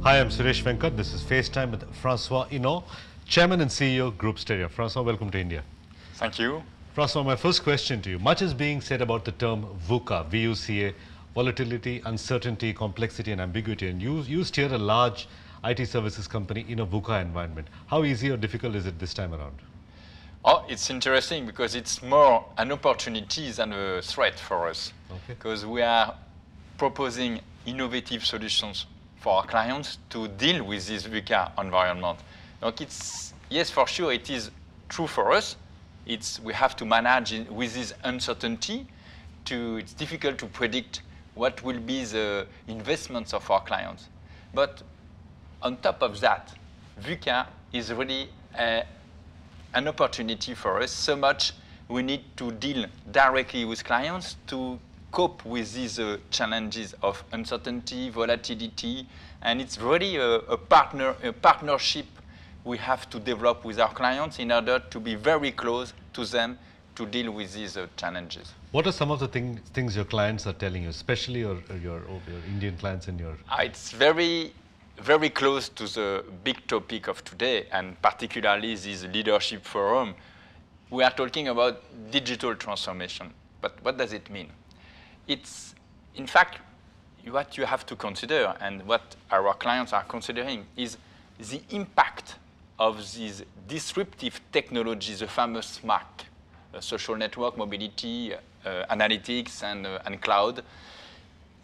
Hi, I'm Suresh Venkat. This is FaceTime with Francois Enaud, Chairman and CEO, Group Steria. Francois, welcome to India. Thank you. Francois, my first question to you. Much is being said about the term VUCA, V-U-C-A, volatility, uncertainty, complexity, and ambiguity. And you steer a large IT services company in a VUCA environment. How easy or difficult is it this time around? Oh, it's interesting because it's more an opportunity than a threat for us. Okay. Because we are proposing innovative solutions for our clients to deal with this VUCA environment. Donc yes, for sure, it is true for us. We have to manage with this uncertainty. It's difficult to predict what will be the investments of our clients. But on top of that, VUCA is really an opportunity for us. So much we need to deal directly with clients to cope with these challenges of uncertainty, volatility, and it's really a partnership we have to develop with our clients in order to be very close to them to deal with these challenges. What are some of the things your clients are telling you, especially your Indian clients and your... It's very, very close to the big topic of today, and particularly this leadership forum. We are talking about digital transformation, but what does it mean? It's, in fact, what you have to consider and what our clients are considering is the impact of these disruptive technologies, the famous SMAC, social network, mobility, analytics, and cloud.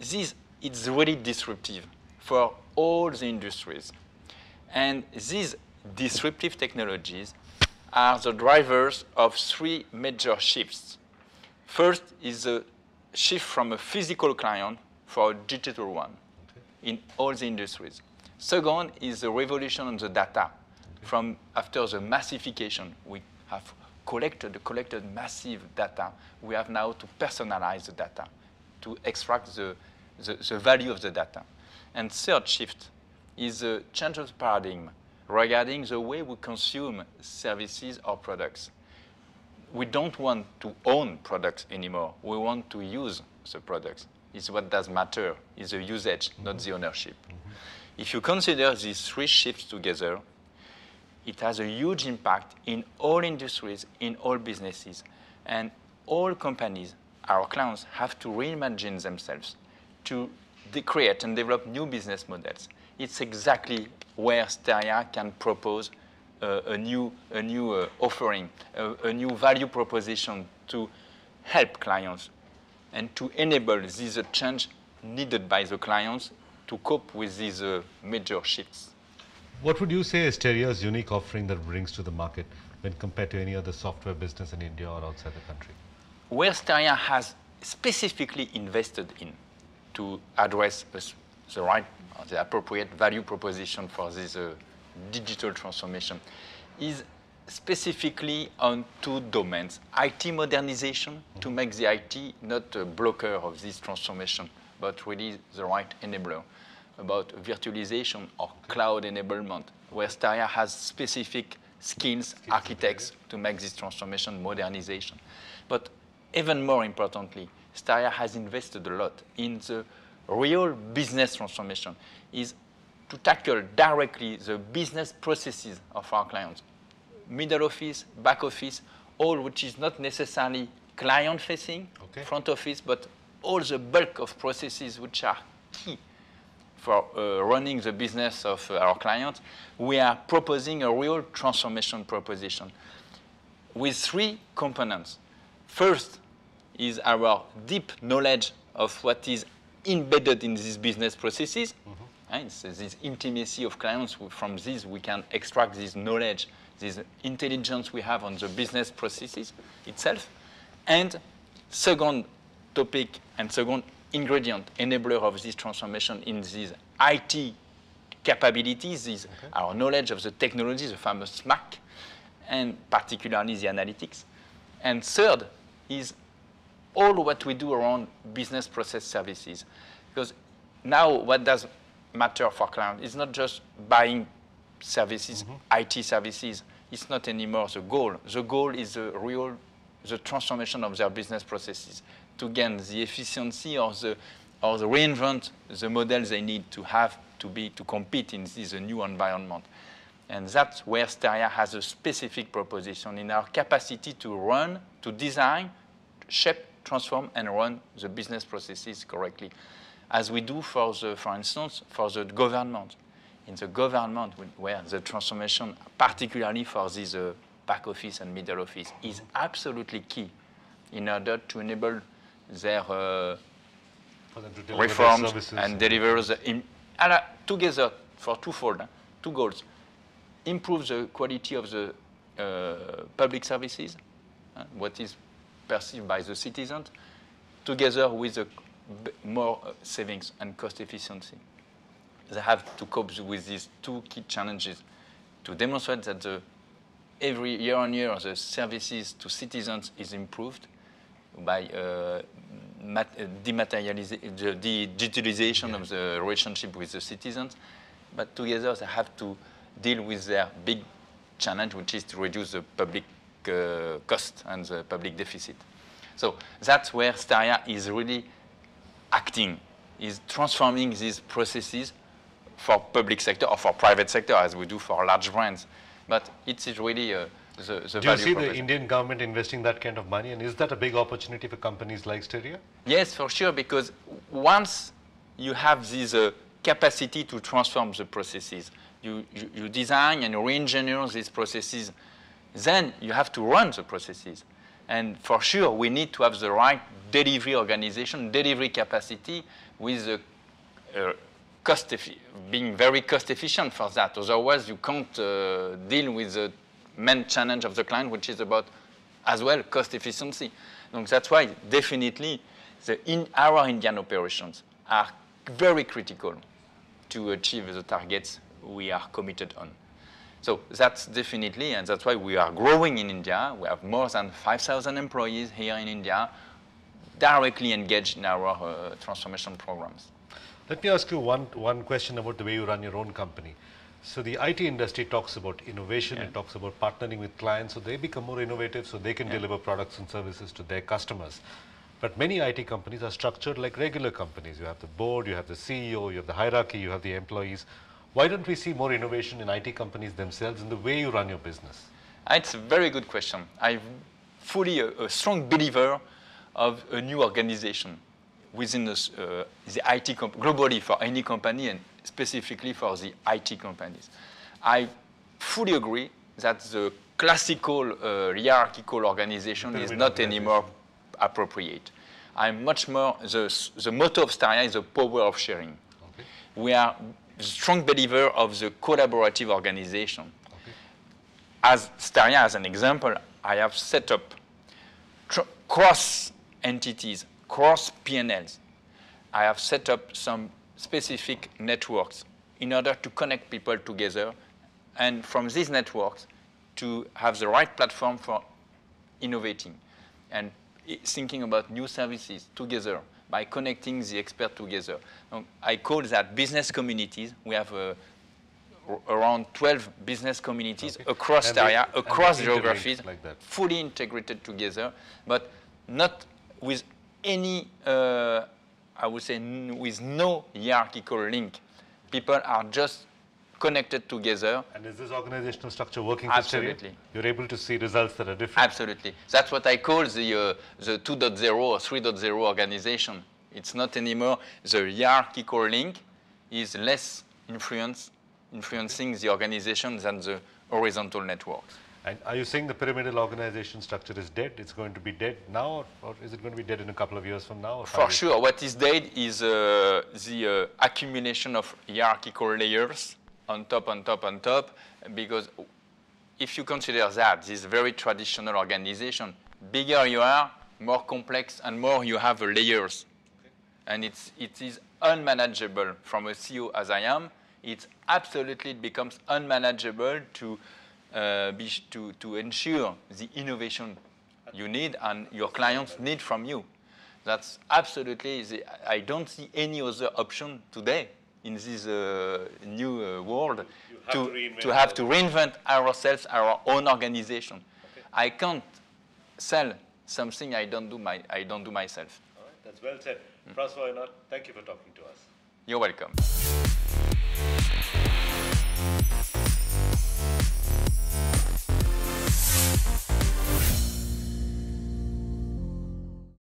It's really disruptive for all the industries. And these disruptive technologies are the drivers of three major shifts. First is the shift from a physical client for a digital one in all the industries. Second is the revolution on the data. From after the massification, we have collected massive data. We have now to personalize the data, to extract the value of the data. And third shift is the change of paradigm regarding the way we consume services or products. We don't want to own products anymore. We want to use the products. It's what does matter, is the usage, not the ownership. If you consider these three shifts together, it has a huge impact in all industries, in all businesses. And all companies, our clients, have to reimagine themselves to create and develop new business models. It's exactly where Steria can propose a new offering, a new value proposition to help clients and to enable this change needed by the clients to cope with these major shifts. What would you say is Steria's unique offering that it brings to the market when compared to any other software business in India or outside the country? Where Steria has specifically invested in to address the appropriate value proposition for this digital transformation is specifically on two domains. IT modernization, to make the IT not a blocker of this transformation, but really the right enabler. About virtualization or cloud enablement, where Steria has specific skills, architects to make this transformation, modernization. But even more importantly, Steria has invested a lot in the real business transformation, is to tackle directly the business processes of our clients. Middle office, back office, all which is not necessarily client-facing, front office, but all the bulk of processes which are key for running the business of our clients. We are proposing a real transformation proposition with three components. First is our deep knowledge of what is embedded in these business processes. It's this intimacy of clients. From this, we can extract this knowledge, this intelligence we have on the business processes itself. And second topic and second ingredient, enabler of this transformation in these IT capabilities, our knowledge of the technology, the famous SMAC, and particularly the analytics. And third is all what we do around business process services. Because now what does matter for clients is not just buying services, IT services. It's not anymore the goal. The goal is the transformation of their business processes to gain the efficiency or the reinvent the models they need to have to compete in this new environment. And that's where Steria has a specific proposition in our capacity to run, to design, shape, transform, and run the business processes correctly, as we do for instance, for the government. In the government, where the transformation, particularly for this back office and middle office, is absolutely key in order to enable their reforms and deliver together for twofold, two goals. Improve the quality of the public services, what is perceived by the citizens, together with more savings and cost efficiency. They have to cope with these two key challenges to demonstrate that every year on year the services to citizens is improved by the digitalization of the relationship with the citizens, but together they have to deal with their big challenge, which is to reduce the public cost and the public deficit. So that's where Steria is really acting, is transforming these processes for public sector or for private sector, as we do for large brands. But it is really the value. Do you see the Indian government investing that kind of money, and is that a big opportunity for companies like Steria? Yes, for sure, because once you have this capacity to transform the processes, you design and re-engineer these processes, then you have to run the processes. And for sure, we need to have the right delivery organization, delivery capacity with the being very cost efficient for that. Otherwise, you can't deal with the main challenge of the client, which is about, as well, cost efficiency. So that's why, definitely, our Indian operations are very critical to achieve the targets we are committed on. So that's definitely, and that's why we are growing in India. We have more than 5,000 employees here in India directly engaged in our transformation programs. Let me ask you one question about the way you run your own company. So the IT industry talks about innovation, it talks about partnering with clients so they become more innovative so they can deliver products and services to their customers. But many IT companies are structured like regular companies. You have the board, you have the CEO, you have the hierarchy, you have the employees. Why don't we see more innovation in IT companies themselves in the way you run your business? It's a very good question. I'm fully a strong believer of a new organization within the IT globally for any company and specifically for the IT companies. I fully agree that the classical hierarchical organization is not anymore appropriate. I'm much more, the motto of Steria is the power of sharing. Okay. We are a strong believer of the collaborative organization. Okay. As Steria, as an example, I have set up cross entities, cross P&Ls. I have set up some specific networks in order to connect people together, and from these networks to have the right platform for innovating and thinking about new services together by connecting the experts together. I call that business communities. We have around 12 business communities across Steria, across geographies, like fully integrated together, but not with any, I would say, with no hierarchical link. People are just connected together. And is this organizational structure working? Absolutely. You're able to see results that are different? Absolutely. That's what I call the 2.0 or 3.0 organization. It's not anymore the hierarchical link is less influencing the organization than the horizontal networks. And are you saying the pyramidal organization structure is dead? It's going to be dead now, or is it going to be dead in a couple of years from now? For sure. What is dead is the accumulation of hierarchical layers on top, because if you consider that, this very traditional organization, bigger you are, more complex and more you have layers. Okay. And it is unmanageable from a CEO as I am. It becomes unmanageable to ensure the innovation you need and your clients need from you. That's absolutely, I don't see any other option today in this new world to have to reinvent ourselves, our own organization. Okay. I can't sell something I don't do myself. All right, that's well said. Francois Enaud, thank you for talking to us. You're welcome.